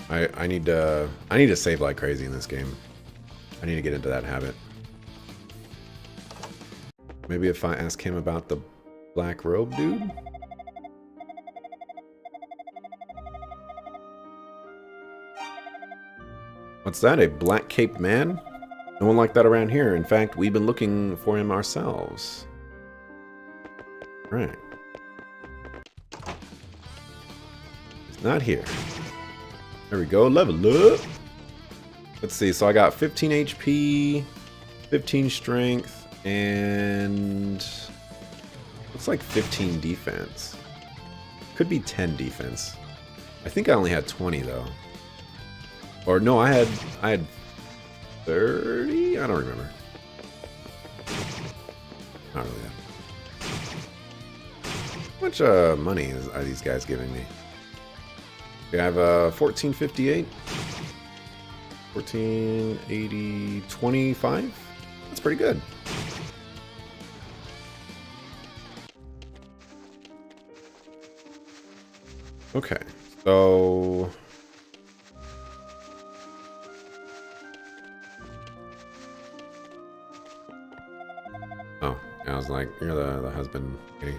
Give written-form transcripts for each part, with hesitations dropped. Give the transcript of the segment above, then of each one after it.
I need to save like crazy in this game. I need to get into that habit. Maybe if I ask him about the black robe dude? What's that? A black caped man? No one like that around here. In fact, we've been looking for him ourselves. Right. He's not here. There we go. Level up. Let's see. So I got 15 HP, 15 strength, and looks like 15 defense. Could be 10 defense. I think I only had 20 though. Or no, I had 30? I don't remember. Not really that. How much money are these guys giving me? Okay, I have 1458. 1480, 25? That's pretty good. Okay, so oh, yeah, I was like, you're the husband. Okay.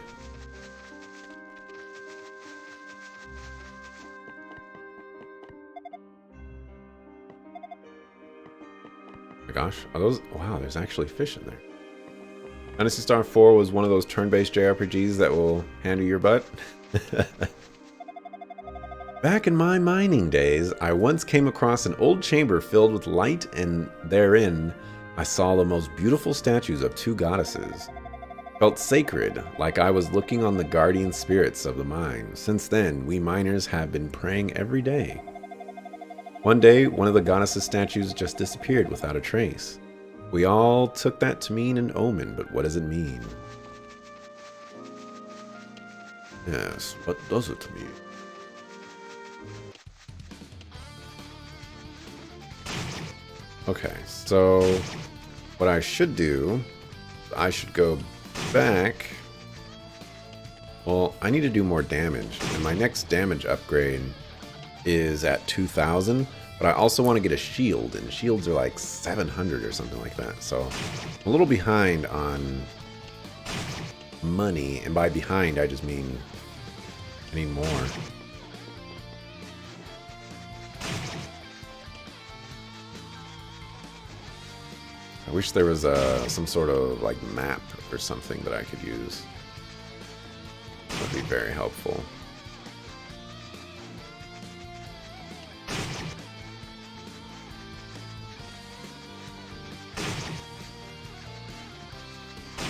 Oh my gosh, are those? Wow, there's actually fish in there. Dynasty Star 4 was one of those turn-based JRPGs that will handle your butt. Back in my mining days, I once came across an old chamber filled with light, and therein I saw the most beautiful statues of two goddesses. Felt sacred, like I was looking on the guardian spirits of the mine. Since then, we miners have been praying every day. One day, one of the goddesses' statues just disappeared without a trace. We all took that to mean an omen, but what does it mean? Yes, what does it mean? Okay, so what I should do, I should go back. Well, I need to do more damage, and my next damage upgrade is at 2000, but I also want to get a shield, and shields are like 700 or something like that, so I'm a little behind on money, and by behind I just mean I need more. I wish there was some sort of like map or something that I could use. That would be very helpful.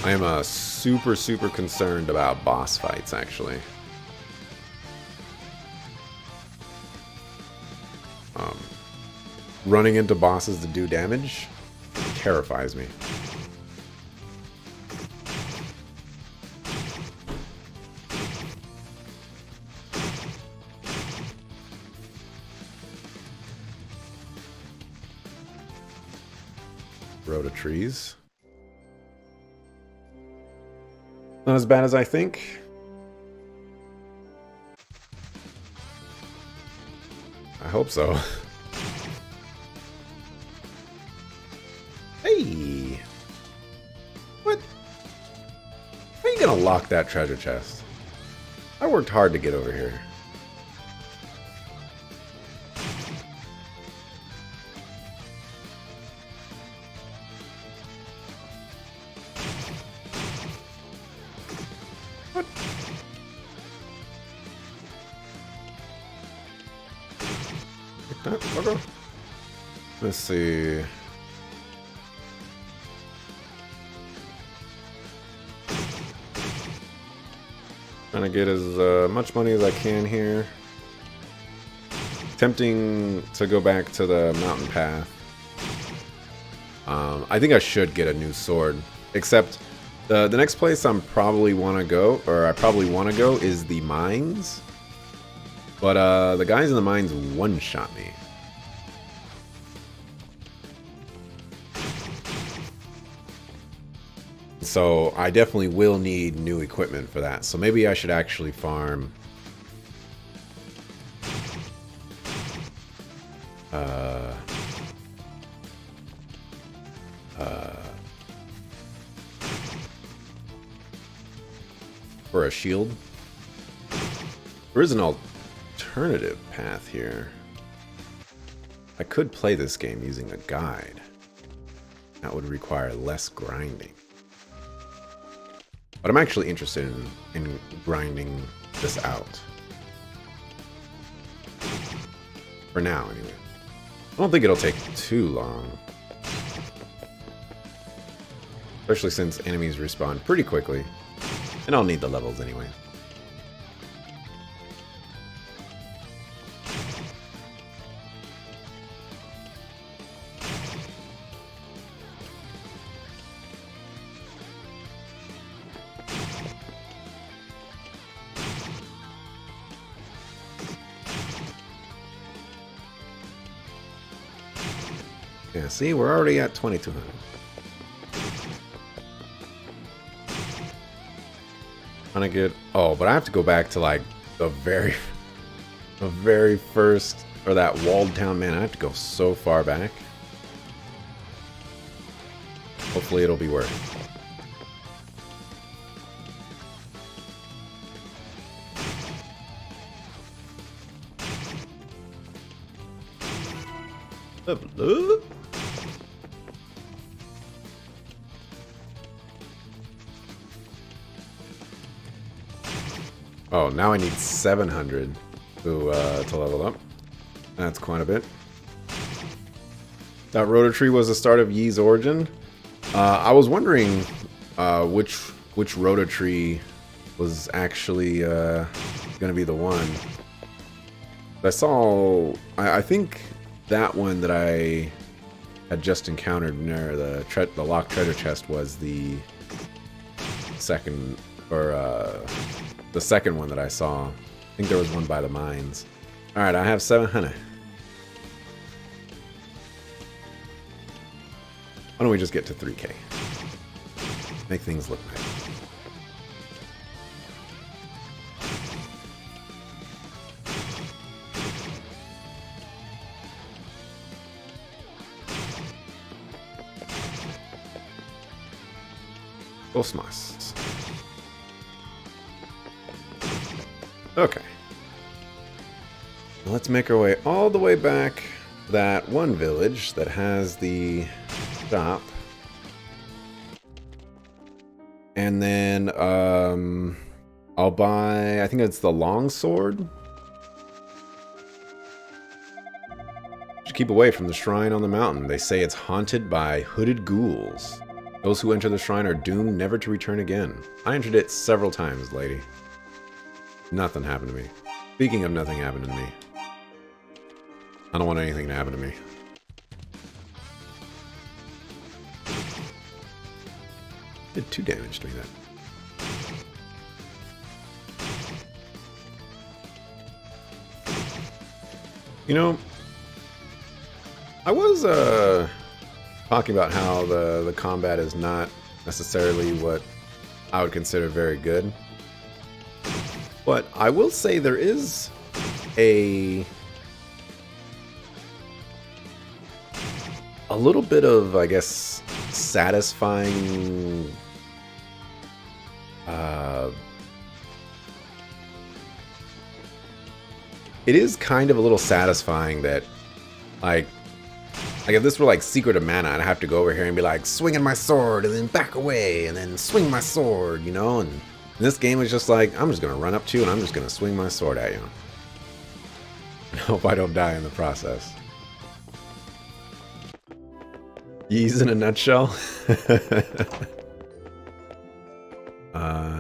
I am super concerned about boss fights, actually. Running into bosses to do damage terrifies me. Row of trees. Not as bad as I think. I hope so. Hey! What? How are you gonna lock that treasure chest? I worked hard to get over here. What? Like that, bugger? Let's see. Trying to get as much money as I can here. Tempting to go back to the mountain path. I think I should get a new sword. Except the next place I probably want to go is the mines. But the guys in the mines one-shot me. So I definitely will need new equipment for that. So maybe I should actually farm For a shield. There is an alternative path here. I could play this game using a guide. That would require less grinding. But I'm actually interested in grinding this out. For now, anyway. I don't think it'll take too long. Especially since enemies respawn pretty quickly. And I'll need the levels anyway. Yeah, see, we're already at 2200. Trying to get... Oh, but I have to go back to, like, the very first... Or that walled town, man. I have to go so far back. Hopefully it'll be worth it. Oh, now I need 700 to level up. That's quite a bit. That Roto Tree was the start of Yi's origin. I was wondering which Roto Tree was actually going to be the one. I saw... I think that one that I had just encountered near the locked treasure chest was the second... Or, the second one that I saw. I think there was one by the mines. Alright, I have 700. Why don't we just get to 3K? Make things look nice. Cosmos. Okay. Let's make our way all the way back to that one village that has the shop. And then I'll buy, I think it's the longsword. Should keep away from the shrine on the mountain. They say it's haunted by hooded ghouls. Those who enter the shrine are doomed never to return again. I entered it several times, lady. Nothing happened to me. Speaking of nothing happened to me, I don't want anything to happen to me. Did 2 damage to me then. You know, I was talking about how the combat is not necessarily what I would consider very good. But I will say there is a little bit of, I guess, satisfying it is kind of a little satisfying that like if this were like Secret of Mana, I'd have to go over here and be like swinging my sword and then back away and then swing my sword, you know, and this game is just like, I'm just going to run up to you and I'm just going to swing my sword at you. I hope I don't die in the process. Yeez in a nutshell.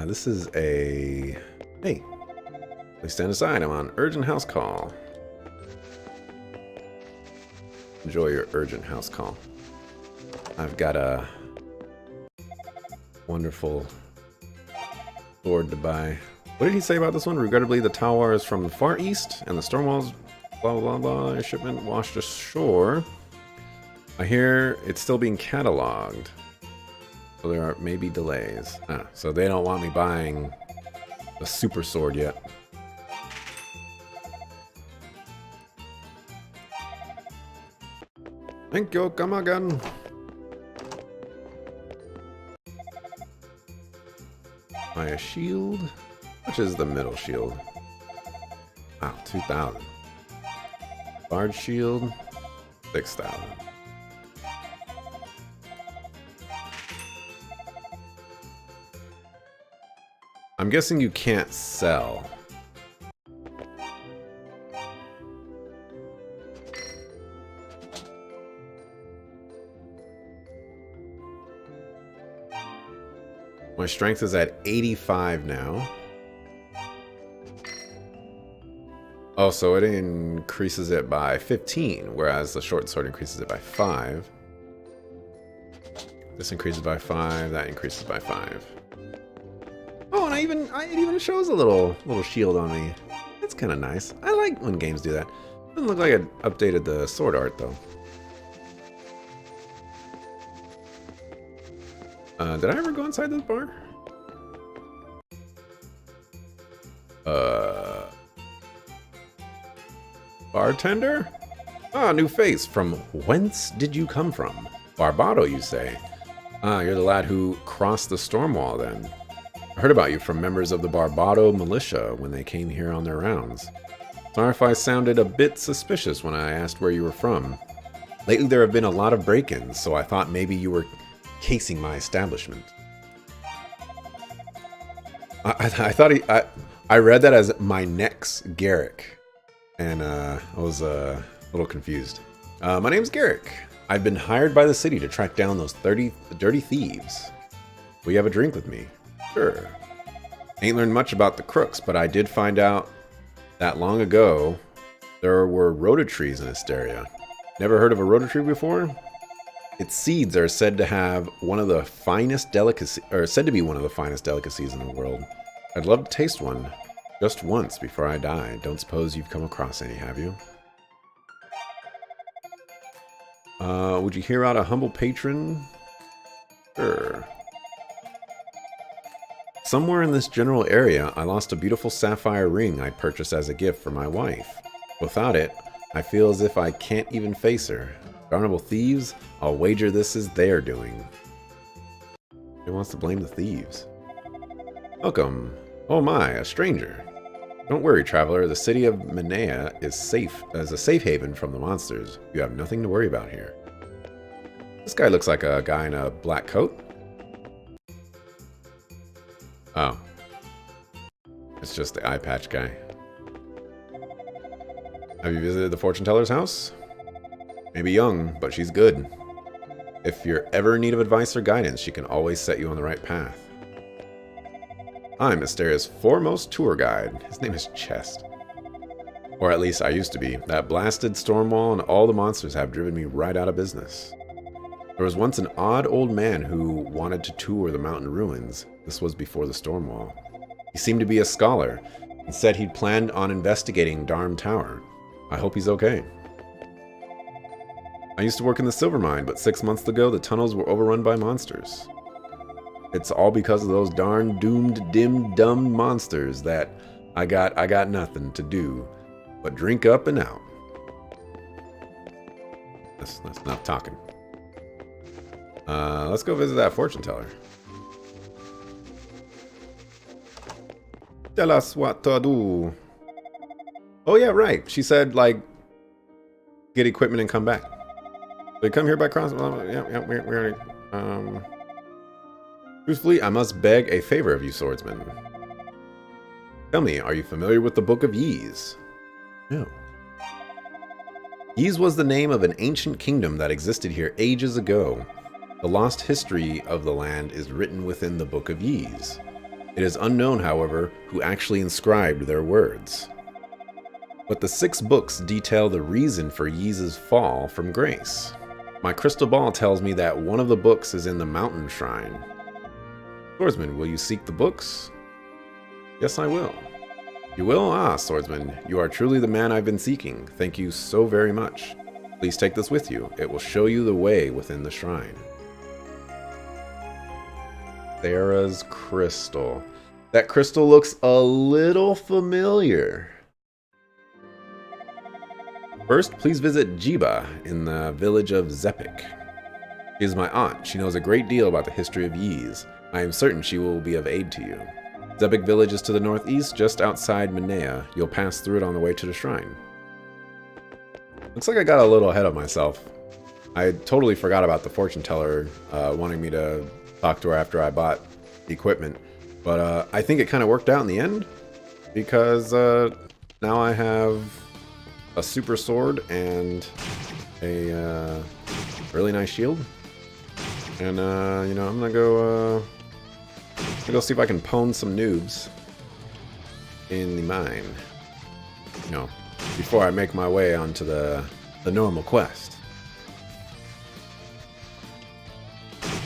This is a... Hey, please stand aside. I'm on urgent house call. Enjoy your urgent house call. I've got a wonderful... sword to buy. What did he say about this one? Regrettably, the tower is from the far east, and the storm walls, blah blah blah, a shipment washed ashore. I hear it's still being cataloged, so there are maybe delays. So they don't want me buying the super sword yet. Thank you, come again. Buy a shield. Which is the middle shield? Wow, 2,000. Large shield, 6,000. I'm guessing you can't sell. My strength is at 85 now. Oh, so it increases it by 15, whereas the short sword increases it by 5. This increases by 5, that increases by 5. Oh, and it even shows a little shield on me. That's kind of nice. I like when games do that. Doesn't look like it updated the sword art though. Did I ever go inside this bar? Bartender? Ah, new face. From whence did you come from? Barbado, you say? Ah, you're the lad who crossed the storm wall then. I heard about you from members of the Barbado militia when they came here on their rounds. Sorry if I sounded a bit suspicious when I asked where you were from. Lately there have been a lot of break-ins, so I thought maybe you were casing my establishment. I read that as my next Garrick, and I was a little confused. My name's Garrick. I've been hired by the city to track down those dirty thieves. Will you have a drink with me? Sure. Ain't learned much about the crooks, but I did find out that long ago there were rota trees in Asteria. Never heard of a rota tree before? Its seeds are said to have one of the finest delicacies, or said to be one of the finest delicacies in the world. I'd love to taste one, just once before I die. Don't suppose you've come across any, have you? Would you hear out a humble patron? Sure. Somewhere in this general area, I lost a beautiful sapphire ring I purchased as a gift for my wife. Without it, I feel as if I can't even face her. Darnable thieves, I'll wager this is their doing. Who wants to blame the thieves? Welcome. Oh my, a stranger. Don't worry, traveler. The city of Minea is safe as a safe haven from the monsters. You have nothing to worry about here. This guy looks like a guy in a black coat. Oh. It's just the eye patch guy. Have you visited the fortune teller's house? Maybe young, but she's good. If you're ever in need of advice or guidance, she can always set you on the right path. I'm Asteria's foremost tour guide. His name is Chest. Or at least I used to be. That blasted storm wall and all the monsters have driven me right out of business. There was once an odd old man who wanted to tour the mountain ruins. This was before the storm wall. He seemed to be a scholar and said he'd planned on investigating Darm Tower. I hope he's okay. I used to work in the silver mine, but 6 months ago the tunnels were overrun by monsters. It's all because of those darn doomed, dim, dumb monsters that I got nothing to do but drink up and out. That's enough talking. Let's go visit that fortune teller. Tell us what to do. Oh yeah, right. She said, like, get equipment and come back. They come here by cross. Yeah, we're truthfully, I must beg a favor of you, swordsman. Tell me, are you familiar with the Book of Ys? No. Ys was the name of an ancient kingdom that existed here ages ago. The lost history of the land is written within the Book of Ys. It is unknown, however, who actually inscribed their words. But the 6 books detail the reason for Ys's fall from grace. My crystal ball tells me that one of the books is in the mountain shrine. Swordsman, will you seek the books? Yes, I will. You will? Ah, swordsman, you are truly the man I've been seeking. Thank you so very much. Please take this with you. It will show you the way within the shrine. Thera's crystal. That crystal looks a little familiar. First, please visit Jiba in the village of Zepik. She is my aunt. She knows a great deal about the history of Ys. I am certain she will be of aid to you. Zepik village is to the northeast, just outside Minea. You'll pass through it on the way to the shrine. Looks like I got a little ahead of myself. I totally forgot about the fortune teller wanting me to talk to her after I bought the equipment. But I think it kind of worked out in the end, because now I have a super sword and a really nice shield. And, you know, I'm gonna go see if I can pwn some noobs in the mine. You know, before I make my way onto the normal quest.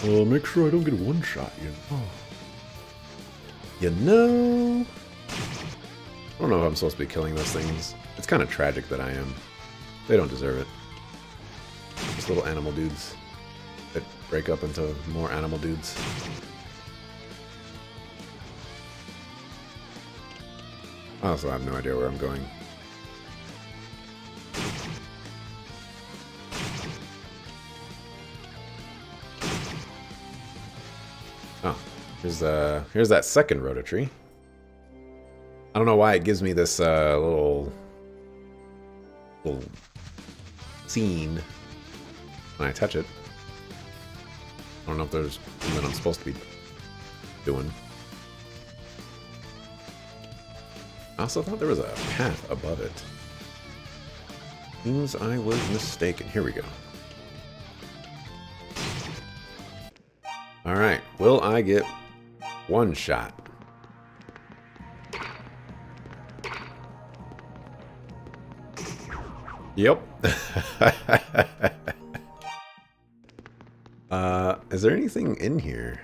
Make sure I don't get a one-shot, you know. You know? I don't know if I'm supposed to be killing those things. It's kind of tragic that I am. They don't deserve it. Just little animal dudes that break up into more animal dudes. I also have no idea where I'm going. Oh, here's that second Rototree. I don't know why it gives me this little scene when I touch it. I don't know if there's something I'm supposed to be doing. I also thought there was a path above it. Seems I was mistaken. Here we go. Alright, will I get one shot? Yep. Is there anything in here?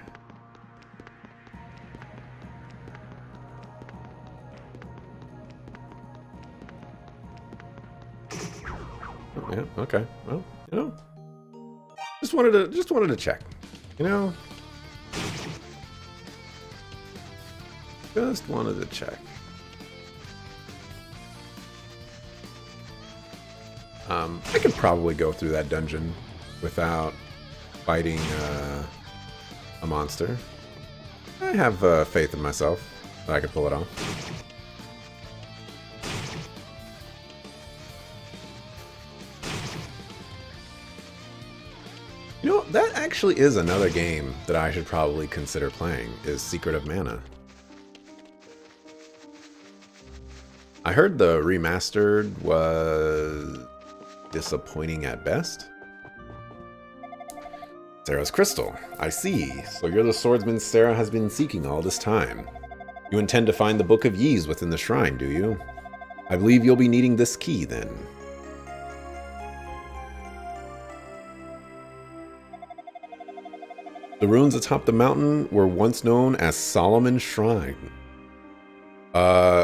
Oh, yeah, okay. Well, you know, just wanted to check. You know, just wanted to check. I could probably go through that dungeon without fighting a monster. I have faith in myself that I could pull it off. You know, that actually is another game that I should probably consider playing, is Secret of Mana. I heard the remastered was disappointing at best. Sarah's crystal. I see. So you're the swordsman Sarah has been seeking all this time. You intend to find the Book of Ys within the shrine, do you? I believe you'll be needing this key then. The ruins atop the mountain were once known as Solomon's Shrine.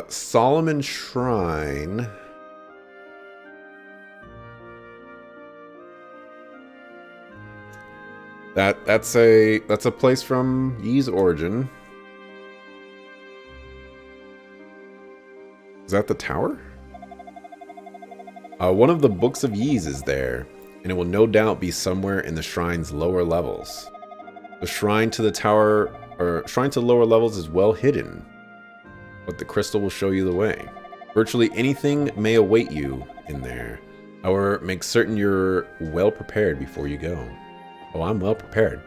Solomon's Shrine. That's a place from Ys origin. Is that the tower? One of the books of Ys is there, and it will no doubt be somewhere in the shrine's lower levels. The shrine to the tower, or shrine to the lower levels, is well hidden, but the crystal will show you the way. Virtually anything may await you in there. However, make certain you're well prepared before you go. Oh, I'm well prepared.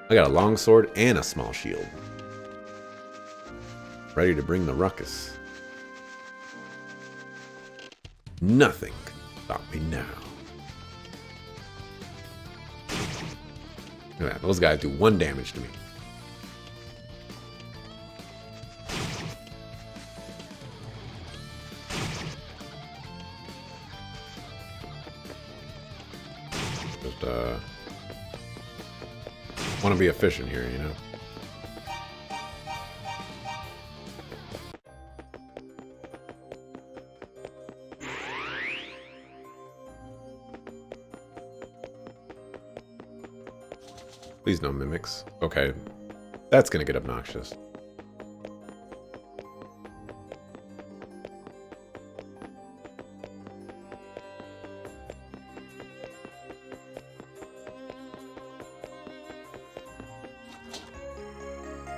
I got a long sword and a small shield. Ready to bring the ruckus. Nothing can stop me now. Look at that. Those guys do 1 damage to me. Just, want to be efficient here, you know? Please no mimics. Okay. That's gonna get obnoxious.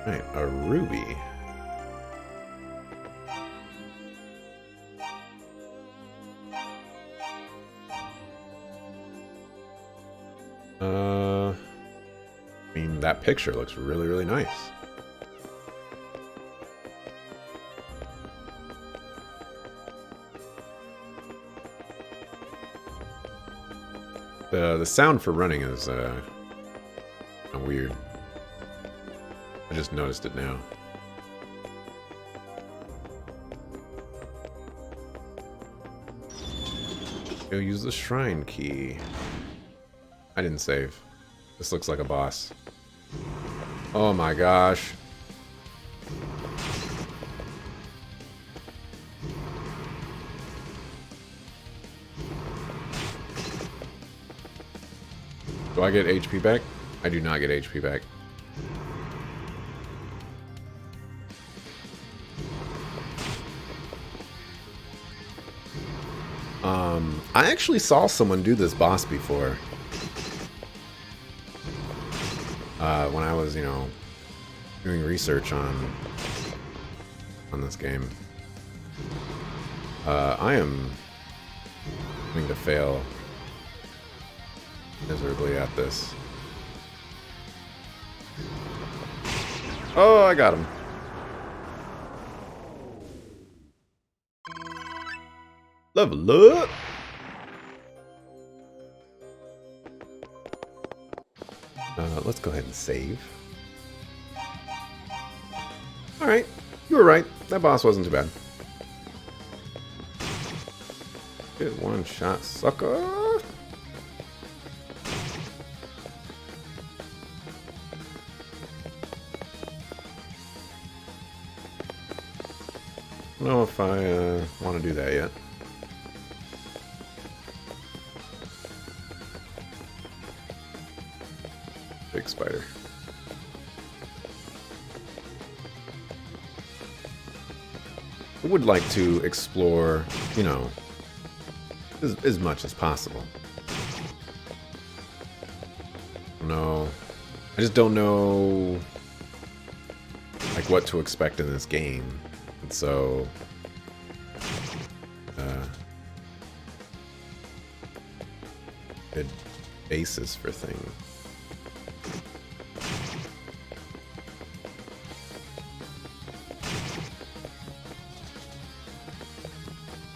Right, a ruby. I mean, that picture looks really, really nice. The sound for running is weird. I just noticed it now. Go use the shrine key. I didn't save. This looks like a boss. Oh my gosh. Do I get HP back? I do not get HP back. I actually saw someone do this boss before. When I was, doing research on this game. I am going to fail miserably at this. Oh, I got him. Level up. Let's go ahead and save. Alright, you were right. That boss wasn't too bad. Good one shot, sucker. I don't know if I want to do that yet. Big spider. I would like to explore, as much as possible. No, I just don't know, like, what to expect in this game, and so good basis for things.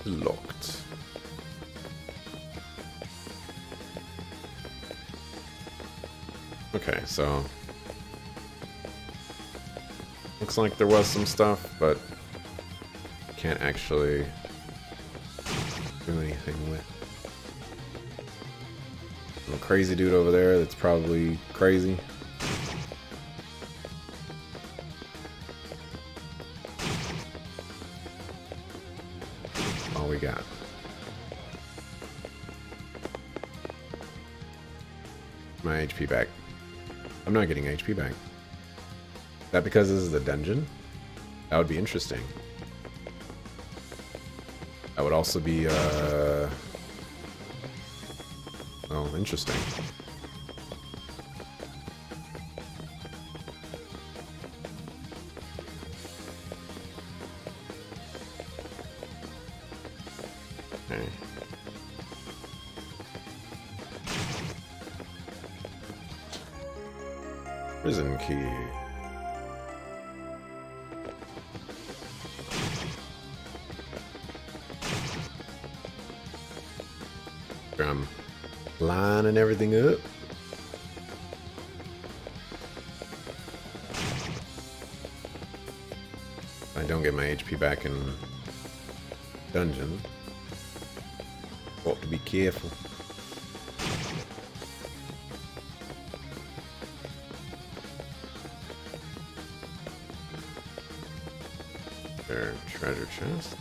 Locked. Okay, so looks like there was some stuff, but can't actually do anything with. Little crazy dude over there that's probably crazy. We got. My HP back. I'm not getting HP back. Is that because this is a dungeon? That would be interesting. That would also be, oh, interesting. Okay. Prison key. I'm lining everything up. I don't get my HP back in dungeon. Got to be careful. There, treasure chest.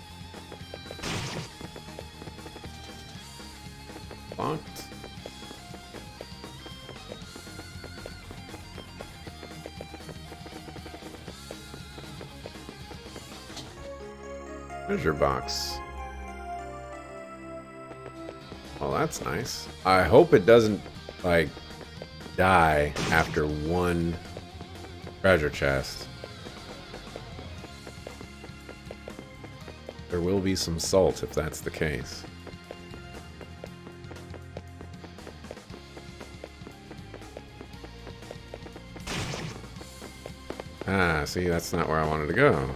Locked. Treasure box. Well, that's nice. I hope it doesn't, like, die after one treasure chest. there will be some salt if that's the case. Ah, see, that's not where I wanted to go.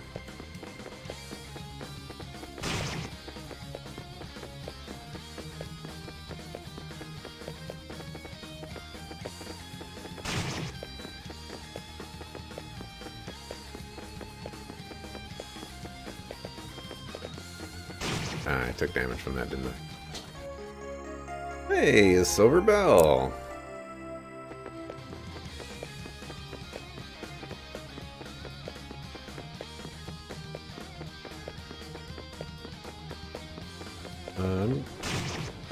Ah, I took damage from that, didn't I? Hey, a silver bell.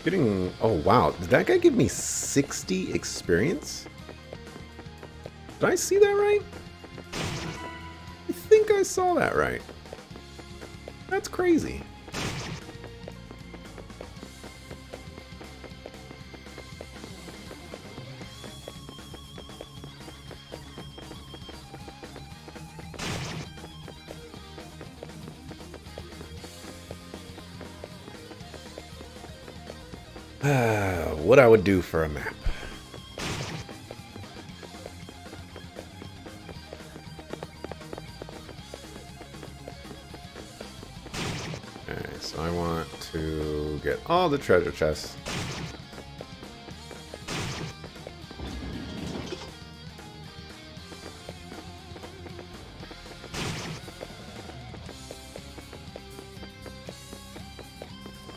Getting... Oh, wow. Did that guy give me 60 experience? Did I see that right? I think I saw that right. That's crazy. What I would do for a map. Okay, so I want to get all the treasure chests.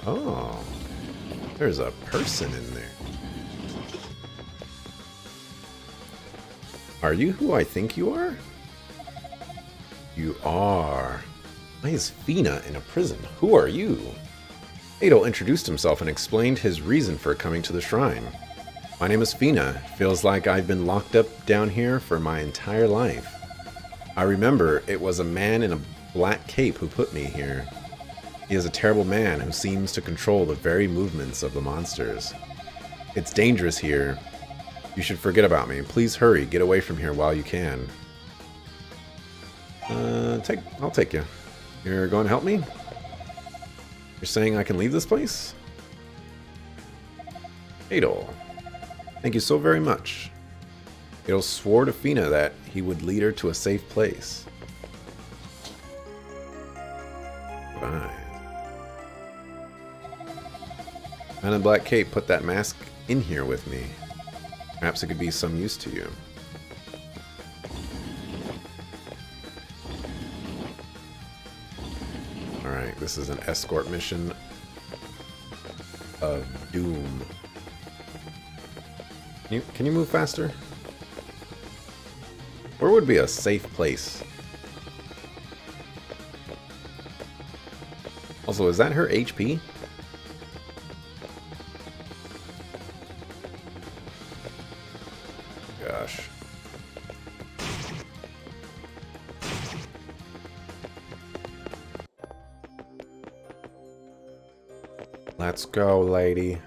Oh. There's a person in there. Are you who I think you are? You are. Why is Fina in a prison? Who are you? Adol introduced himself and explained his reason for coming to the shrine. My name is Fina. Feels like I've been locked up down here for my entire life. I remember it was a man in a black cape who put me here. He is a terrible man who seems to control the very movements of the monsters. It's dangerous here. You should forget about me. Please hurry. Get away from here while you can. I'll take you. You're going to help me? You're saying I can leave this place? Adol. Thank you so very much. Adol swore to Fina that he would lead her to a safe place. Bye. Man in black cape put that mask in here with me. Perhaps it could be some use to you. Alright, this is an escort mission of doom. Can you move faster? Where would be a safe place? Also, is that her HP? Gosh. Let's go, lady.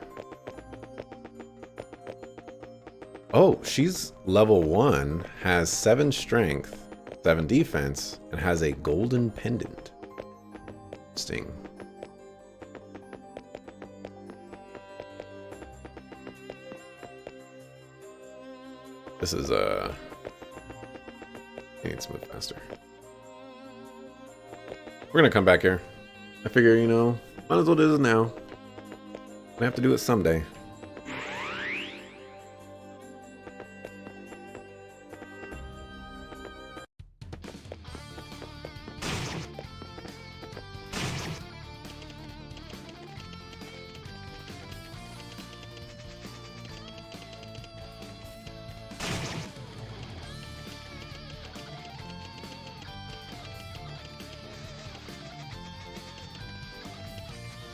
Oh, she's level 1, has 7 strength, 7 defense, and has a golden pendant. Interesting. This is I need to move faster. We're gonna come back here. I figure, you know, might as well do this now. I have to do it someday.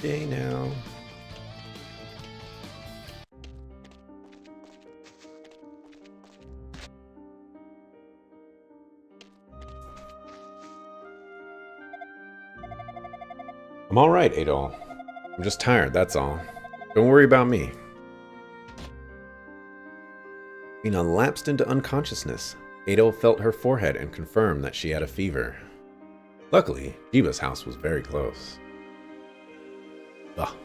Yay now. I'm alright, Adol. I'm just tired, that's all. Don't worry about me. Mina lapsed into unconsciousness. Adol felt her forehead and confirmed that she had a fever. Luckily, Jiba's house was very close. Ugh.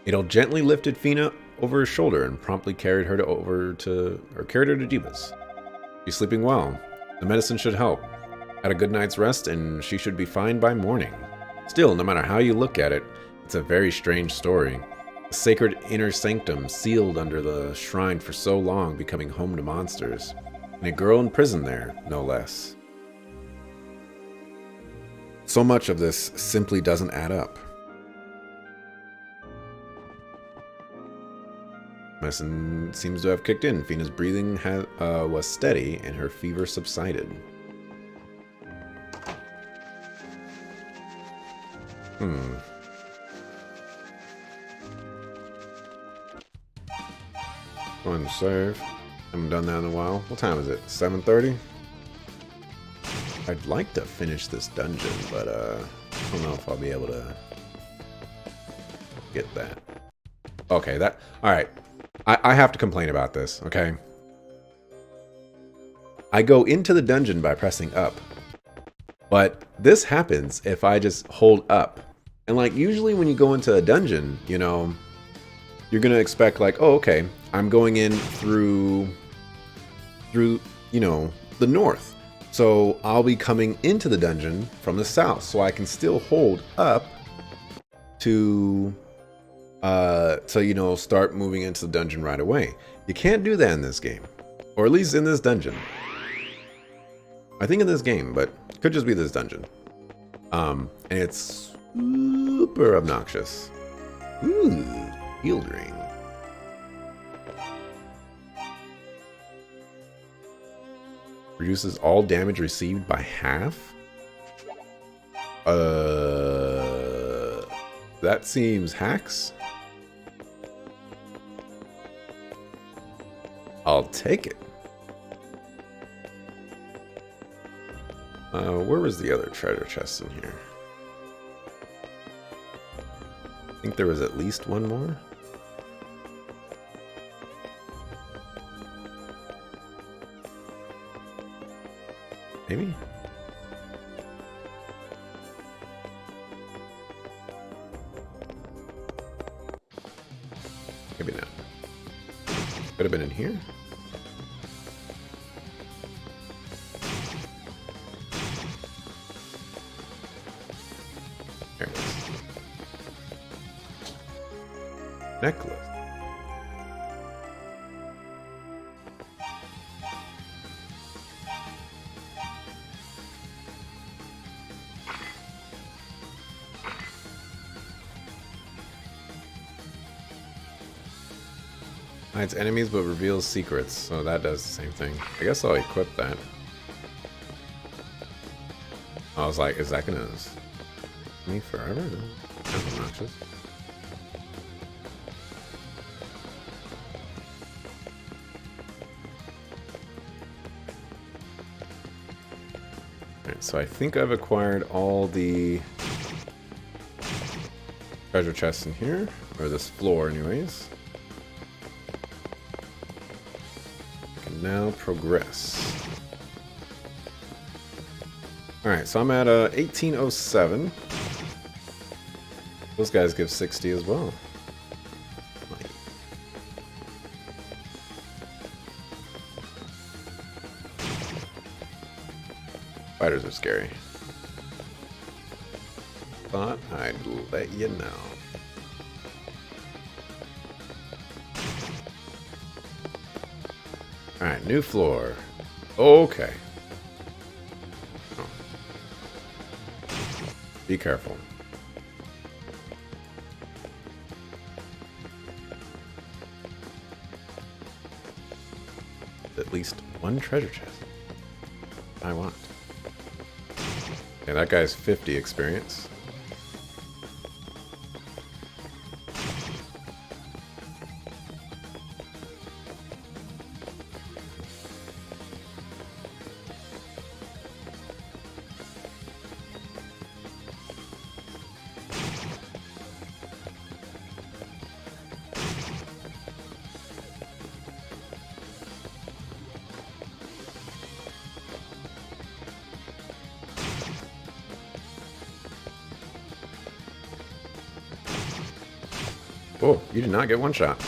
Adol gently lifted Fina over his shoulder and promptly carried her to Jeebus. She's sleeping well. The medicine should help. Had a good night's rest, and she should be fine by morning. Still, no matter how you look at it, it's a very strange story. A sacred inner sanctum sealed under the shrine for so long, becoming home to monsters. And a girl in prison there, no less. So much of this simply doesn't add up. Medicine seems to have kicked in. Fina's breathing was steady, and her fever subsided. Go ahead and save. Haven't done that in a while. What time is it? 7:30? I'd like to finish this dungeon, but I don't know if I'll be able to get that. Okay, that... Alright. I have to complain about this, okay? I go into the dungeon by pressing up. But this happens if I just hold up. And like, usually when you go into a dungeon, you know, you're going to expect like, oh, okay, I'm going in through, you know, the north. So I'll be coming into the dungeon from the south. So I can still hold up to, you know, start moving into the dungeon right away. You can't do that in this game. Or at least in this dungeon. I think in this game, but it could just be this dungeon. And it's super obnoxious. Ooh, healed ring. Reduces all damage received by half? That seems hacks. I'll take it. Where was the other treasure chest in here? I think there was at least one more. Maybe? Maybe not. Could have been in here. There it is. Necklace. Hides enemies but reveals secrets, so that does the same thing. I guess I'll equip that. I was like, is that gonna me forever? That's obnoxious. Alright, so I think I've acquired all the treasure chests in here, or this floor anyways. Now progress. Alright, so I'm at 1807. Those guys give 60 as well. Spiders are scary. Thought I'd let you know. Alright, new floor. Okay. Oh. Be careful. At least one treasure chest. I want. Yeah, that guy's 50 experience. Oh, you did not get one shot.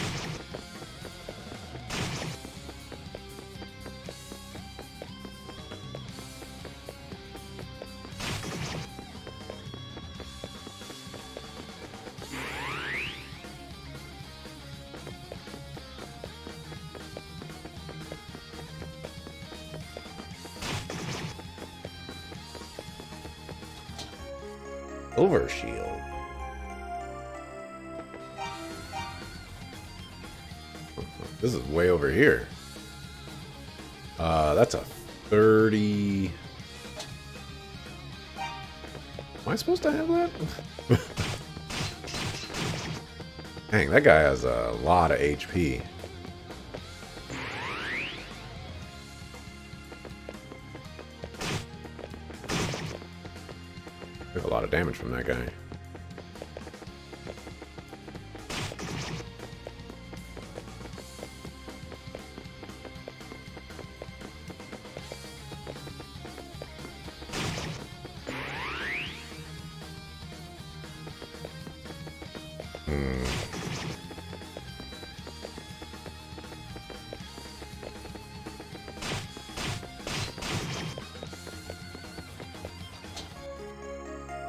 Silver shield. This is way over here. That's a 30. Am I supposed to have that? Dang, that guy has a lot of HP. Took a lot of damage from that guy.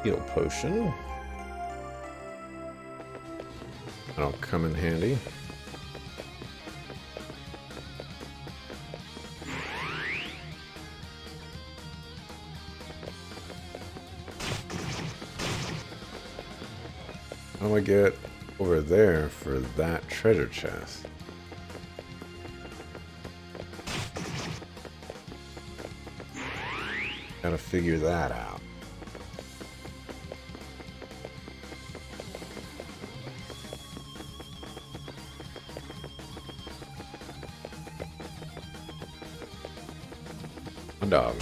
Heal potion. That'll come in handy. How do I get over there for that treasure chest? Gotta figure that out. Dog.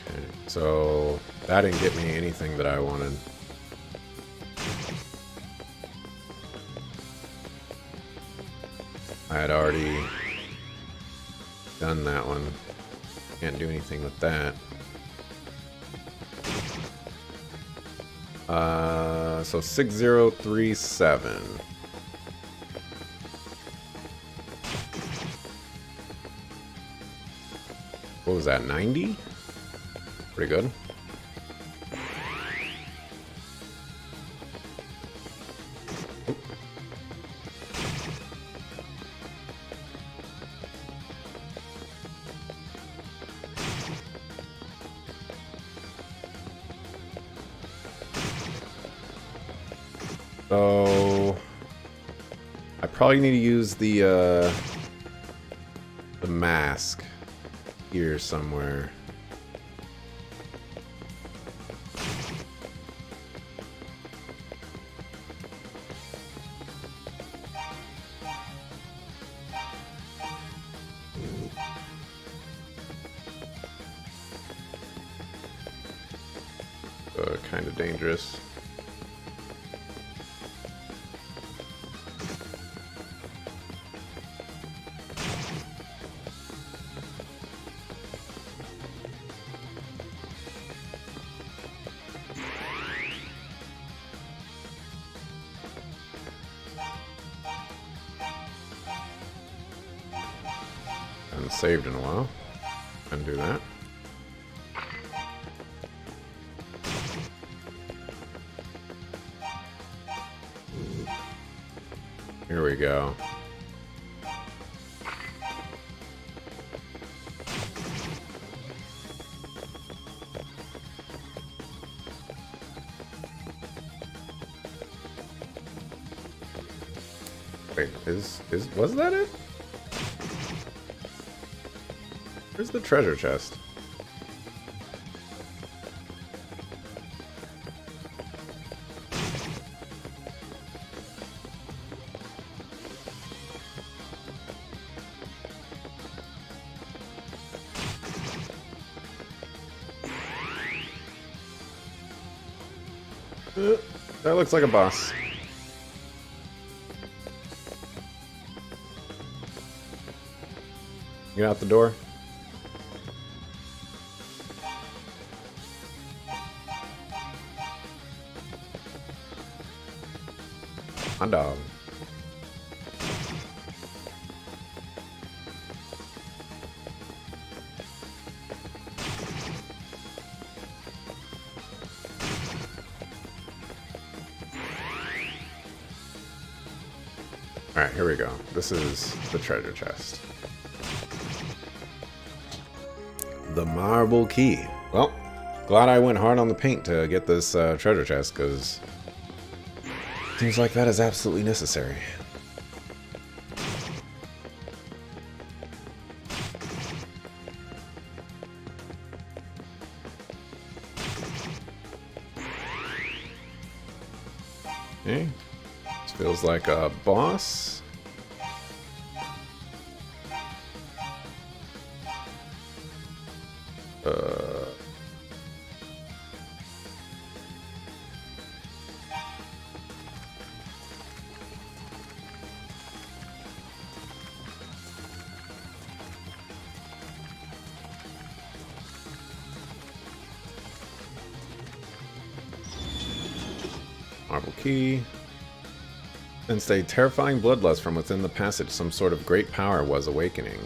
Okay, so that didn't get me anything that I wanted. I had already done that one. Can't do anything with that. So 6037. What was that, 90? Pretty good. So I probably need to use the mask here somewhere. Kind of dangerous. Haven't saved in a while. Can do that. Here we go. Wait, was that it? Where's the treasure chest? That looks like a boss. Get out the door. Hot dog. Alright, here we go. This is the treasure chest. The marble key. Well, glad I went hard on the paint to get this treasure chest, because seems like that is absolutely necessary. Okay. This feels like a boss. Marble key. Sensed a terrifying bloodlust from within the passage. Some sort of great power was awakening.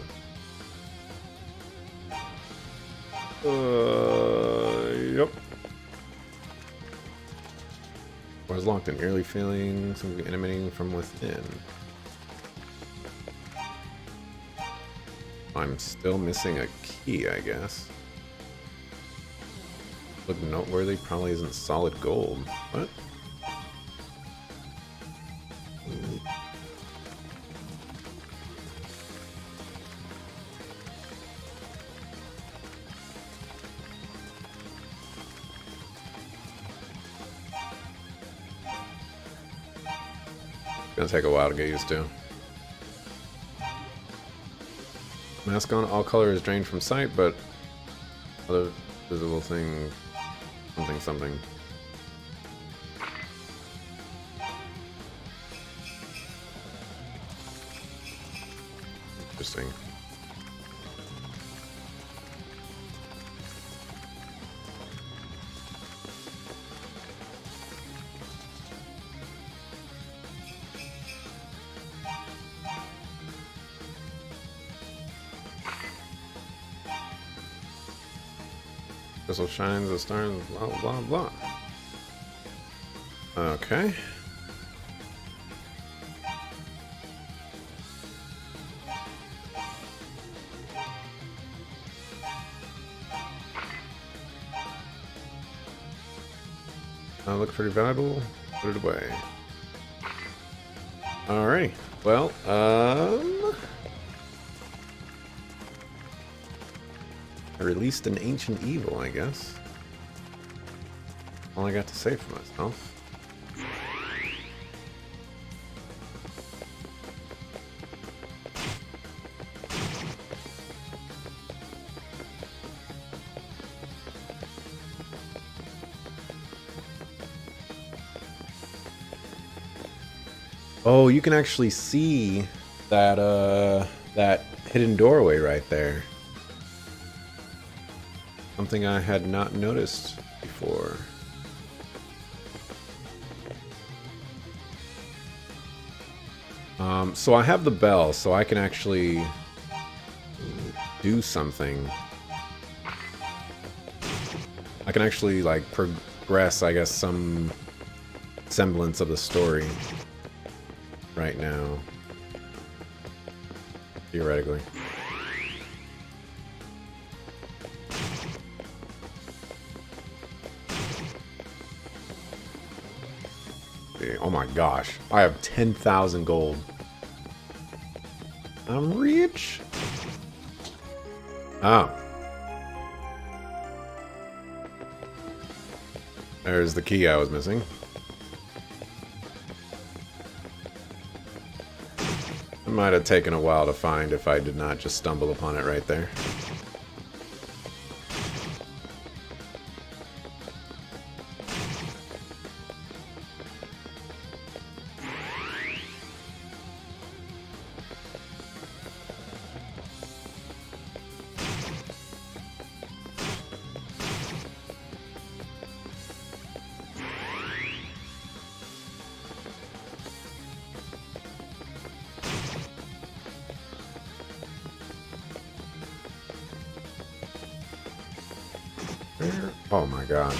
Yep. Was locked in eerily feeling, something emanating from within. I'm still missing a key, I guess. Look noteworthy, probably isn't solid gold. What? Gonna take a while to get used to. Mask on, all color is drained from sight, but other visible thing, something. Interesting. Crystal shines, the stars, blah, blah, blah. Okay. Look pretty valuable. Put it away. Alright. Well, I released an ancient evil, I guess. All I got to say for myself. Oh, you can actually see that that hidden doorway right there. Something I had not noticed before. So I have the bell, so I can actually do something. I can actually, like, progress, I guess, some semblance of the story right now. Theoretically. Oh my gosh. I have 10,000 gold. I'm rich. Oh. There's the key I was missing. It might have taken a while to find if I did not just stumble upon it right there. Oh my god.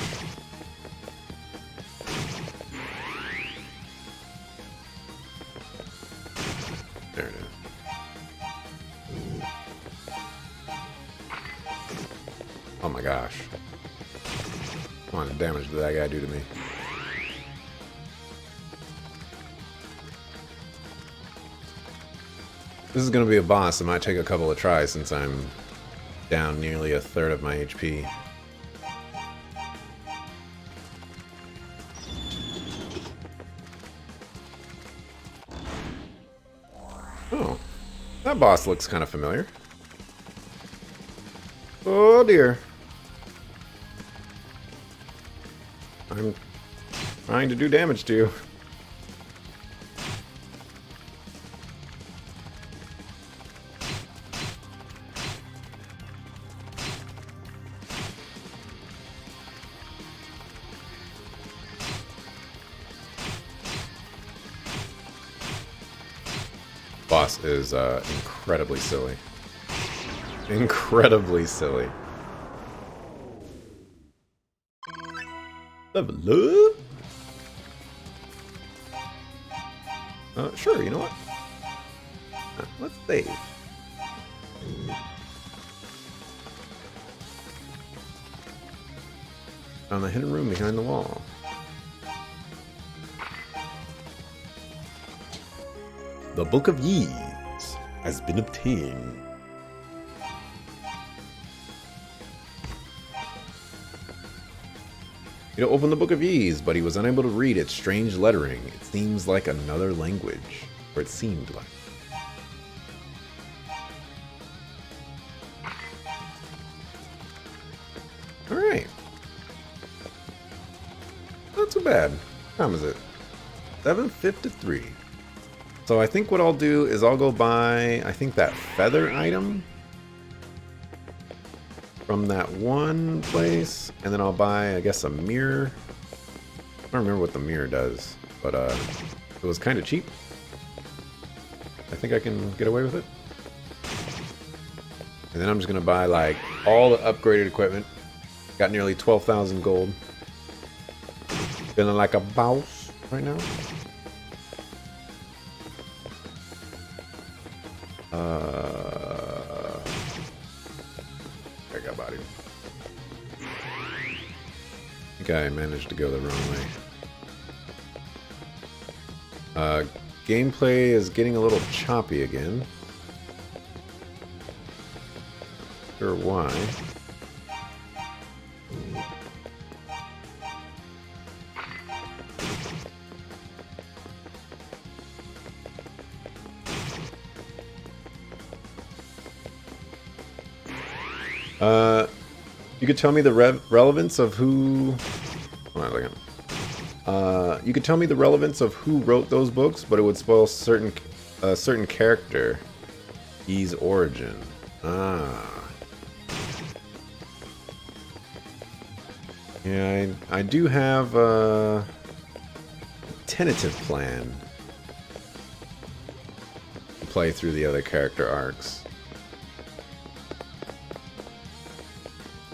There it is. Oh my gosh. What kind of damage did that guy do to me? This is going to be a boss. It might take a couple of tries since I'm down nearly a third of my HP. Oh, that boss looks kind of familiar. Oh dear. I'm trying to do damage to you. Boss is incredibly silly. Incredibly silly. Level up? Sure, you know what? Let's save. Found the hidden room behind the wall. The Book of Yees has been obtained. He opened the Book of Yees, but he was unable to read its strange lettering. It seems like another language, or it seemed like. Alright. Not too bad. What time is it? 7:53. So I think what I'll do is I'll go buy, I think, that feather item from that one place, and then I'll buy, I guess, a mirror. I don't remember what the mirror does, but it was kind of cheap. I think I can get away with it. And then I'm just going to buy, like, all the upgraded equipment. Got nearly 12,000 gold. Feeling like a boss right now. I got bodied. I think I managed to go the wrong way. Gameplay is getting a little choppy again. Sure why. You could tell me the relevance of who... Hold on a second. You could tell me the relevance of who wrote those books, but it would spoil certain character. E's origin. Ah. Yeah, I do have a tentative plan to play through the other character arcs.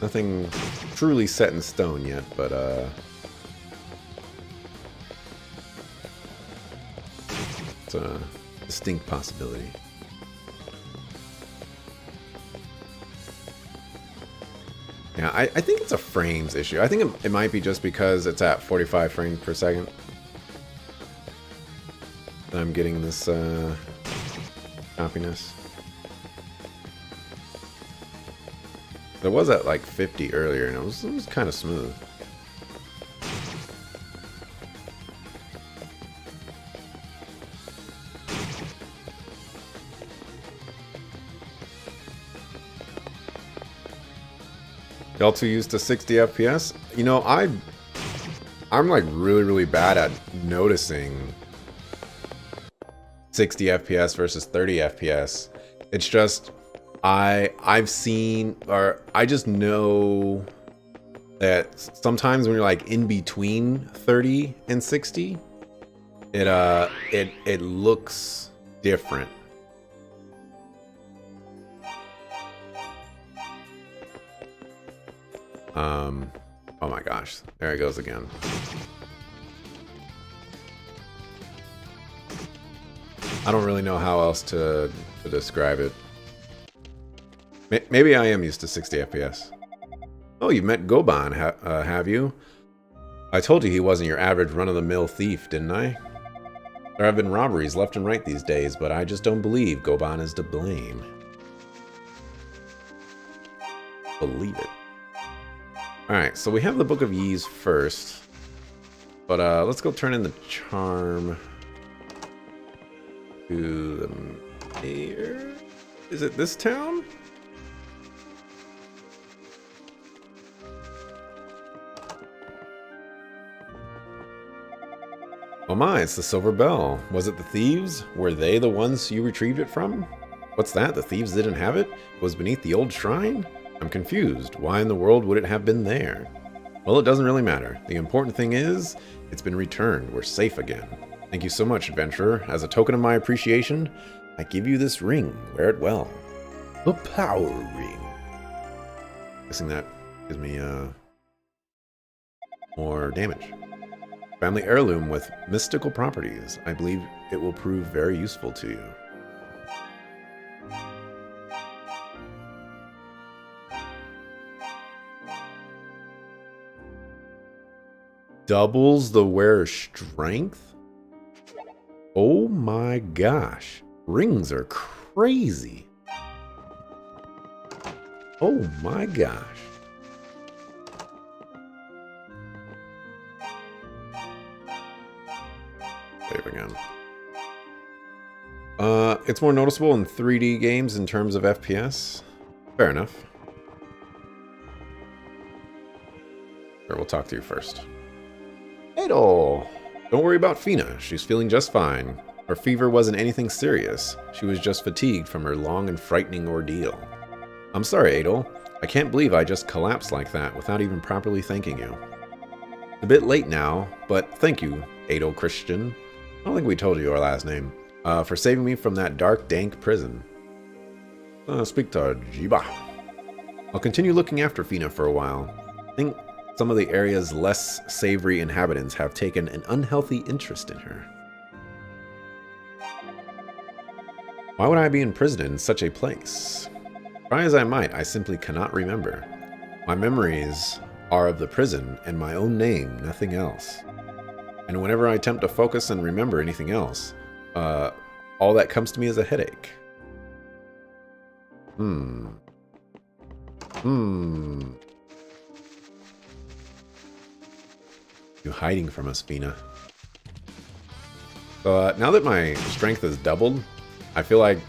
Nothing truly set in stone yet, but it's a distinct possibility. Yeah, I think it's a frames issue. I think it might be just because it's at 45 frames per second that I'm getting this choppiness. It was at like 50 earlier, and it was kind of smooth. Y'all too used to 60 FPS? You know, I'm like really bad at noticing 60 FPS versus 30 FPS. It's just I've seen, or I just know that sometimes when you're like in between 30 and 60, it looks different. Oh my gosh. There he goes again. I don't really know how else to describe it. Maybe I am used to 60 FPS. Oh, you've met Goban, have you? I told you he wasn't your average run-of-the-mill thief, didn't I? There have been robberies left and right these days, but I just don't believe Goban is to blame. Believe it. Alright, so we have the Book of Ys first. But let's go turn in the charm to the mayor. Is it this town? Oh my, it's the Silver Bell. Was it the thieves? Were they the ones you retrieved it from? What's that? The thieves didn't have it? It was beneath the old shrine? I'm confused. Why in the world would it have been there? Well, it doesn't really matter. The important thing is, it's been returned. We're safe again. Thank you so much, adventurer. As a token of my appreciation, I give you this ring. Wear it well. The Power Ring. Guessing that gives me more damage. Family heirloom with mystical properties. I believe it will prove very useful to you. Doubles the wearer's strength? Oh my gosh. Rings are crazy. Oh my gosh. Save again. It's more noticeable in 3D games in terms of FPS. Fair enough. Sure, we'll talk to you first. Adol! Don't worry about Fina. She's feeling just fine. Her fever wasn't anything serious. She was just fatigued from her long and frightening ordeal. I'm sorry, Adol. I can't believe I just collapsed like that without even properly thanking you. It's a bit late now, but thank you, Adol Christian. I don't think we told you our last name. For saving me from that dark, dank prison. Speak to Jiba. I'll continue looking after Fina for a while. I think some of the area's less savory inhabitants have taken an unhealthy interest in her. Why would I be imprisoned in such a place? Try as I might, I simply cannot remember. My memories are of the prison and my own name, nothing else. And whenever I attempt to focus and remember anything else, all that comes to me is a headache. You hiding from us, Fina. So now that my strength is doubled, I feel like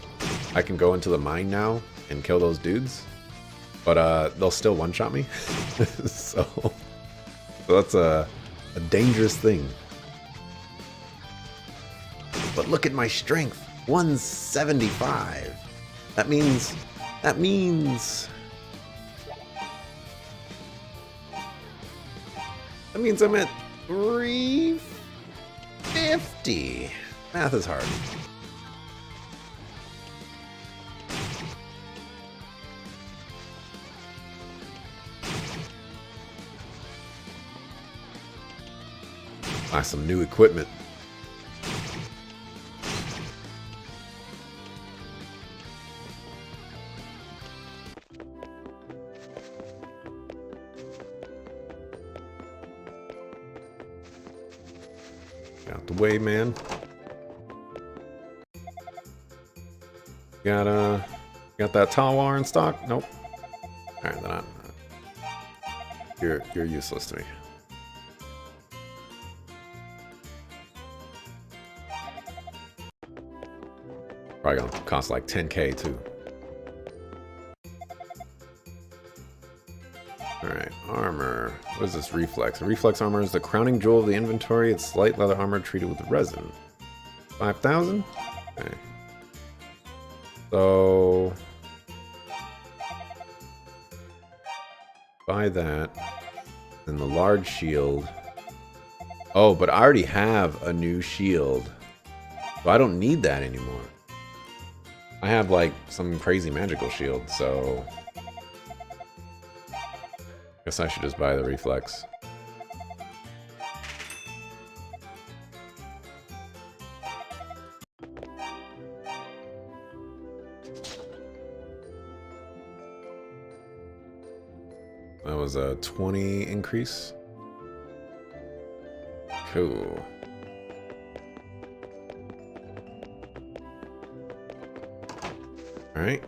I can go into the mine now and kill those dudes. But they'll still one-shot me. so that's a dangerous thing. But look at my strength, 175. That means I'm at 350. Math is hard. Buy some new equipment. Out the way, man. Got that Talwar in stock? Nope. Alright, then you're useless to me. Probably gonna cost like 10k too. Alright, armor. What is this reflex? Reflex armor is the crowning jewel of the inventory. It's light leather armor treated with resin. 5,000? Okay. So buy that. Then the large shield. Oh, but I already have a new shield. So I don't need that anymore. I have like some crazy magical shield, so Guess I should just buy the reflex. That was a 20 increase. Cool. Alright.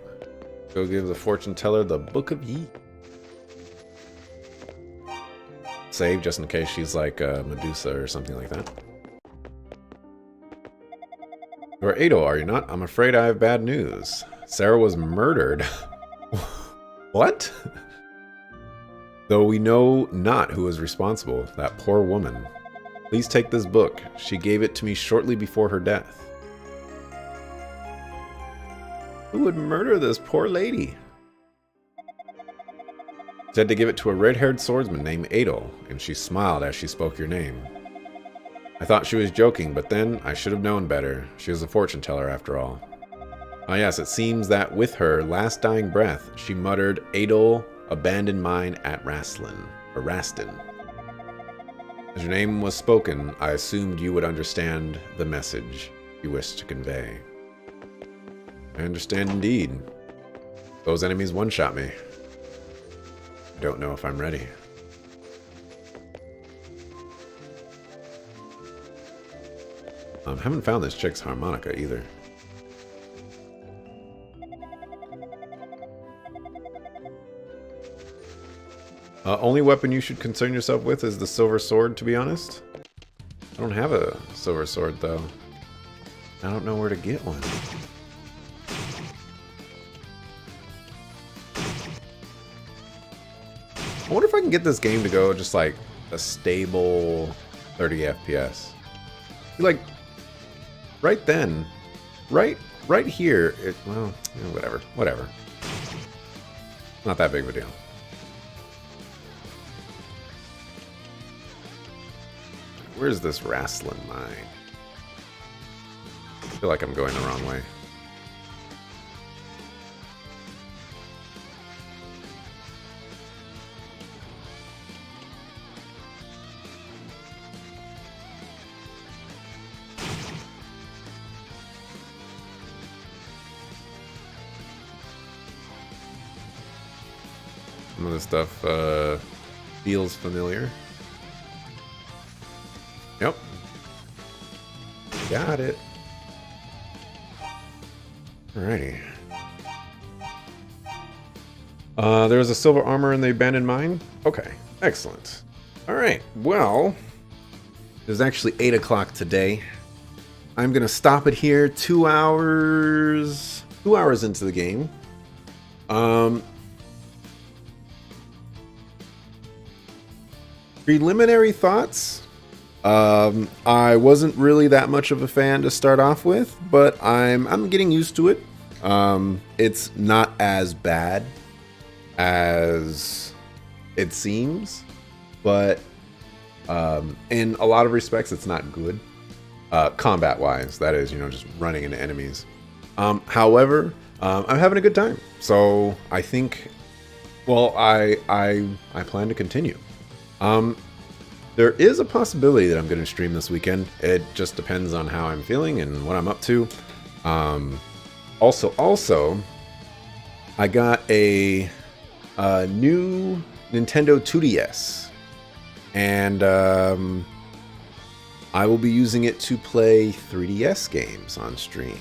Go give the fortune teller the Book of Yi. Save just in case she's like Medusa or something like that. You're Adol, are you not? I'm afraid I have bad news. Sarah was murdered. What? Though we know not who is responsible, that poor woman. Please take this book. She gave it to me shortly before her death. Who would murder this poor lady? Said to give it to a red-haired swordsman named Adol, and she smiled as she spoke your name. I thought she was joking, but then I should have known better. She was a fortune teller after all. Ah yes, it seems that with her last dying breath, she muttered, Adol abandoned mine at Rastin. As your name was spoken, I assumed you would understand the message you wished to convey. I understand indeed. Those enemies one-shot me. I don't know if I'm ready. Haven't found this chick's harmonica either. Only weapon you should concern yourself with is the silver sword, to be honest. I don't have a silver sword, though. I don't know where to get one. I wonder if I can get this game to go just like a stable 30 FPS. Like, right then, right here, well, whatever. Not that big of a deal. Where's this Rastin mine? I feel like I'm going the wrong way. Some of this stuff feels familiar. Yep. Got it. Alrighty. There was a silver armor in the abandoned mine? Okay, excellent. Alright, well, it is actually 8 o'clock today. I'm going to stop it here. 2 hours into the game. Preliminary thoughts. I wasn't really that much of a fan to start off with, but I'm getting used to it. It's not as bad as it seems, but in a lot of respects, it's not good. Combat-wise, that is, just running into enemies. However, I'm having a good time, so I think, well, I plan to continue. There is a possibility that I'm going to stream this weekend. It just depends on how I'm feeling and what I'm up to. Also, I got a new Nintendo 2DS, and I will be using it to play 3DS games on stream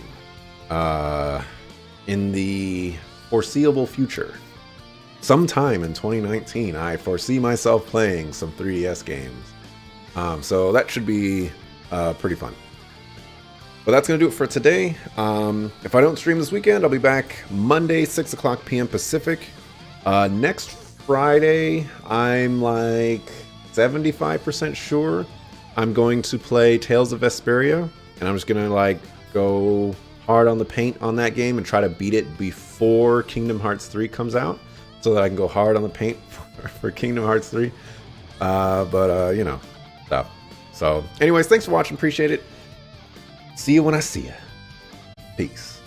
in the foreseeable future. Sometime in 2019, I foresee myself playing some 3DS games. So that should be pretty fun. But that's going to do it for today. If I don't stream this weekend, I'll be back Monday, 6 o'clock p.m. Pacific. Next Friday, I'm like 75% sure I'm going to play Tales of Vesperia. And I'm just going to like go hard on the paint on that game and try to beat it before Kingdom Hearts 3 comes out, so that I can go hard on the paint for Kingdom Hearts 3. Stuff. So anyways, thanks for watching. Appreciate it. See you when I see you. Peace.